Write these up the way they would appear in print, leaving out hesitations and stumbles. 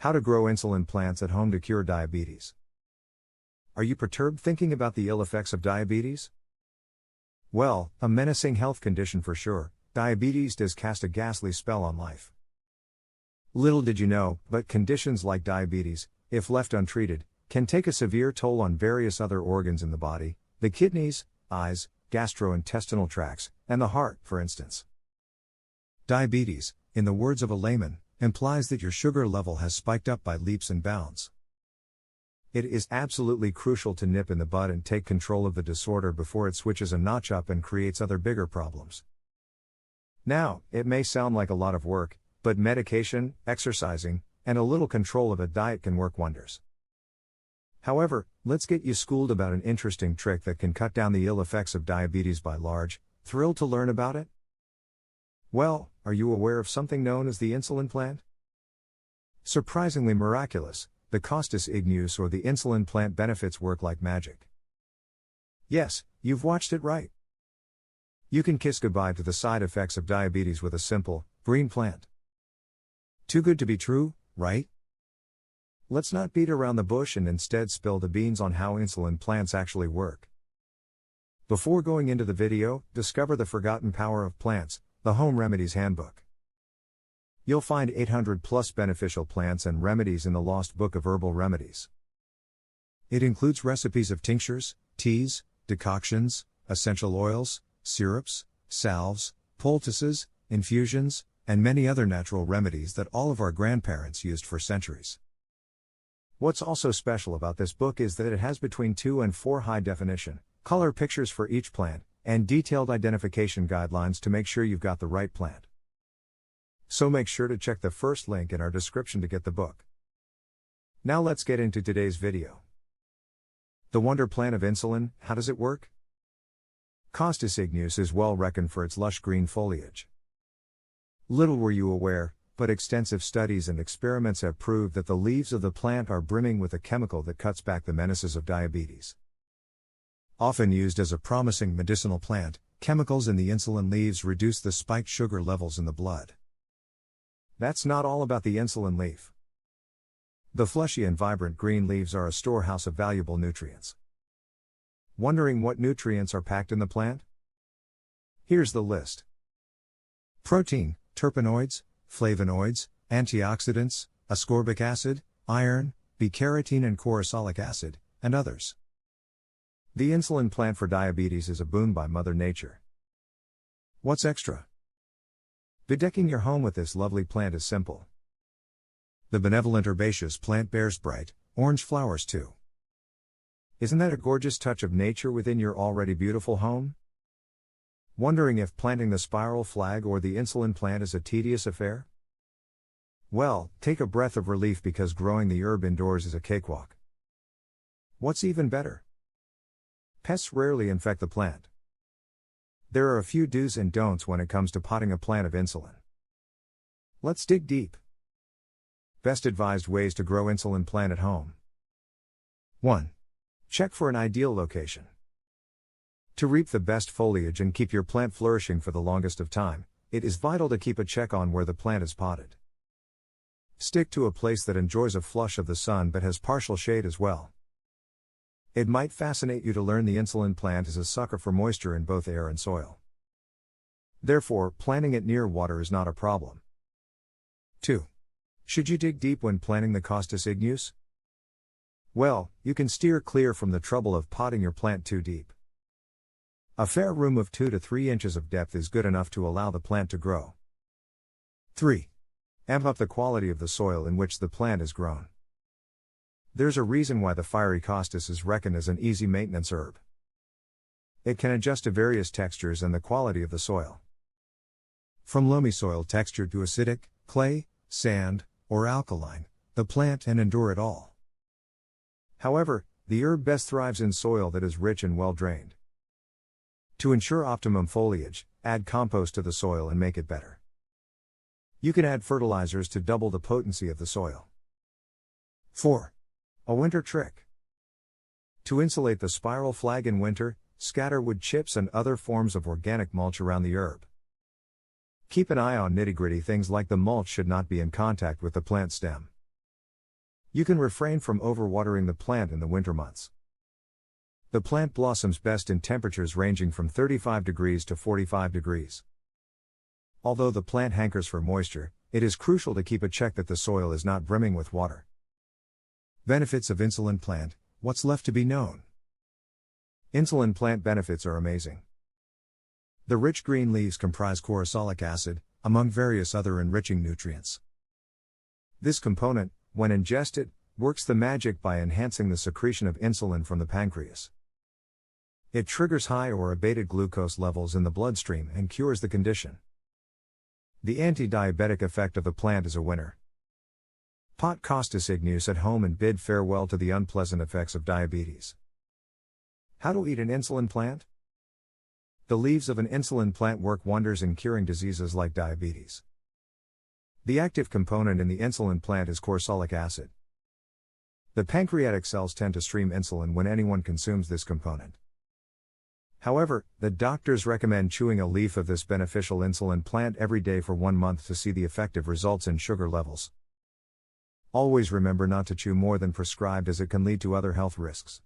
How to grow insulin plants at home to cure diabetes. Are you perturbed thinking about the ill effects of diabetes? Well, a menacing health condition for sure. Diabetes does cast a ghastly spell on life. Little did you know, but conditions like diabetes, if left untreated, can take a severe toll on various other organs in the body, the kidneys, eyes, gastrointestinal tracts, and the heart, for instance. Diabetes, in the words of a layman, implies that your sugar level has spiked up by leaps and bounds. It is absolutely crucial to nip in the bud and take control of the disorder before it switches a notch up and creates other bigger problems. Now, it may sound like a lot of work, but medication, exercising, and a little control of a diet can work wonders. However, let's get you schooled about an interesting trick that can cut down the ill effects of diabetes by large. Thrilled to learn about it? Well, are you aware of something known as the insulin plant? Surprisingly miraculous, the Costus Igneus or the insulin plant benefits work like magic. Yes, you've watched it right. You can kiss goodbye to the side effects of diabetes with a simple, green plant. Too good to be true, right? Let's not beat around the bush and instead spill the beans on how insulin plants actually work. Before going into the video, discover the forgotten power of plants, the Home Remedies Handbook. You'll find 800 plus beneficial plants and remedies in the lost book of Herbal Remedies. It includes recipes of tinctures, teas, decoctions, essential oils, syrups, salves, poultices, infusions, and many other natural remedies that all of our grandparents used for centuries. What's also special about this book is that it has between 2 and 4 high-definition, color pictures for each plant, and detailed identification guidelines to make sure you've got the right plant. So make sure to check the first link in our description to get the book. Now let's get into today's video. The wonder plant of insulin, how does it work? Costus igneus is well reckoned for its lush green foliage. Little were you aware, but extensive studies and experiments have proved that the leaves of the plant are brimming with a chemical that cuts back the menaces of diabetes. Often used as a promising medicinal plant, chemicals in the insulin leaves reduce the spiked sugar levels in the blood. That's not all about the insulin leaf. The fleshy and vibrant green leaves are a storehouse of valuable nutrients. Wondering what nutrients are packed in the plant? Here's the list. Protein, terpenoids, flavonoids, antioxidants, ascorbic acid, iron, beta-carotene and corosolic acid, and others. The insulin plant for diabetes is a boon by Mother Nature. What's extra? Bedecking your home with this lovely plant is simple. The benevolent herbaceous plant bears bright, orange flowers too. Isn't that a gorgeous touch of nature within your already beautiful home? Wondering if planting the spiral flag or the insulin plant is a tedious affair? Well, take a breath of relief because growing the herb indoors is a cakewalk. What's even better? Pests rarely infect the plant. There are a few do's and don'ts when it comes to potting a plant of insulin. Let's dig deep. Best advised ways to grow insulin plant at home. 1. Check for an ideal location. To reap the best foliage and keep your plant flourishing for the longest of time, it is vital to keep a check on where the plant is potted. Stick to a place that enjoys a flush of the sun but has partial shade as well. It might fascinate you to learn the insulin plant is a sucker for moisture in both air and soil. Therefore, planting it near water is not a problem. 2. Should you dig deep when planting the Costus igneus? Well, you can steer clear from the trouble of potting your plant too deep. A fair room of 2 to 3 inches of depth is good enough to allow the plant to grow. 3. Amp up the quality of the soil in which the plant is grown. There's a reason why the fiery Costus is reckoned as an easy maintenance herb. It can adjust to various textures and the quality of the soil. From loamy soil texture to acidic, clay, sand, or alkaline, the plant can endure it all. However, the herb best thrives in soil that is rich and well drained. To ensure optimum foliage, add compost to the soil and make it better. You can add fertilizers to double the potency of the soil. 4. A winter trick. To insulate the spiral flag in winter, scatter wood chips and other forms of organic mulch around the herb. Keep an eye on nitty-gritty things like the mulch should not be in contact with the plant stem. You can refrain from overwatering the plant in the winter months. The plant blossoms best in temperatures ranging from 35 degrees to 45 degrees. Although the plant hankers for moisture, it is crucial to keep a check that the soil is not brimming with water. Benefits of Insulin Plant: what's left to be known? Insulin Plant benefits are amazing. The rich green leaves comprise corosolic acid, among various other enriching nutrients. This component, when ingested, works the magic by enhancing the secretion of insulin from the pancreas. It triggers high or abated glucose levels in the bloodstream and cures the condition. The anti-diabetic effect of the plant is a winner. Pot Costus Igneus at home and bid farewell to the unpleasant effects of diabetes. How to eat an insulin plant? The leaves of an insulin plant work wonders in curing diseases like diabetes. The active component in the insulin plant is corosolic acid. The pancreatic cells tend to stream insulin when anyone consumes this component. However, the doctors recommend chewing a leaf of this beneficial insulin plant every day for 1 month to see the effective results in sugar levels. Always remember not to chew more than prescribed, as it can lead to other health risks.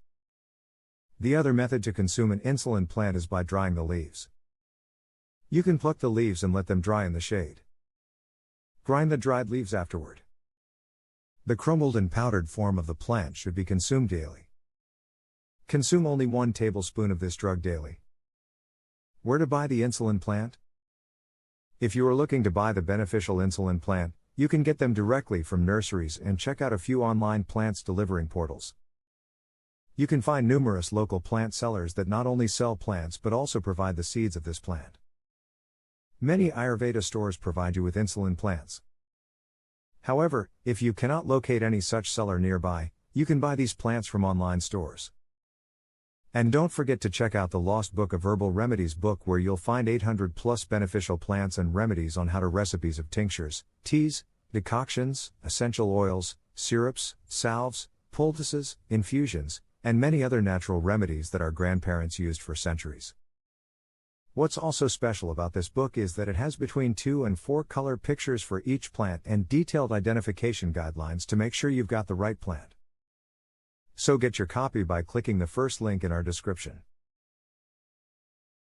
The other method to consume an insulin plant is by drying the leaves. You can pluck the leaves and let them dry in the shade. Grind the dried leaves afterward. The crumbled and powdered form of the plant should be consumed daily. Consume only 1 tablespoon of this drug daily. Where to buy the insulin plant? If you are looking to buy the beneficial insulin plant, you can get them directly from nurseries and check out a few online plants delivering portals. You can find numerous local plant sellers that not only sell plants but also provide the seeds of this plant. Many Ayurveda stores provide you with insulin plants. However, if you cannot locate any such seller nearby, you can buy these plants from online stores. And don't forget to check out the Lost Book of Herbal Remedies book, where you'll find 800 plus beneficial plants and remedies on how to recipes of tinctures, teas, decoctions, essential oils, syrups, salves, poultices, infusions, and many other natural remedies that our grandparents used for centuries. What's also special about this book is that it has between 2 and 4 color pictures for each plant and detailed identification guidelines to make sure you've got the right plant. So get your copy by clicking the first link in our description.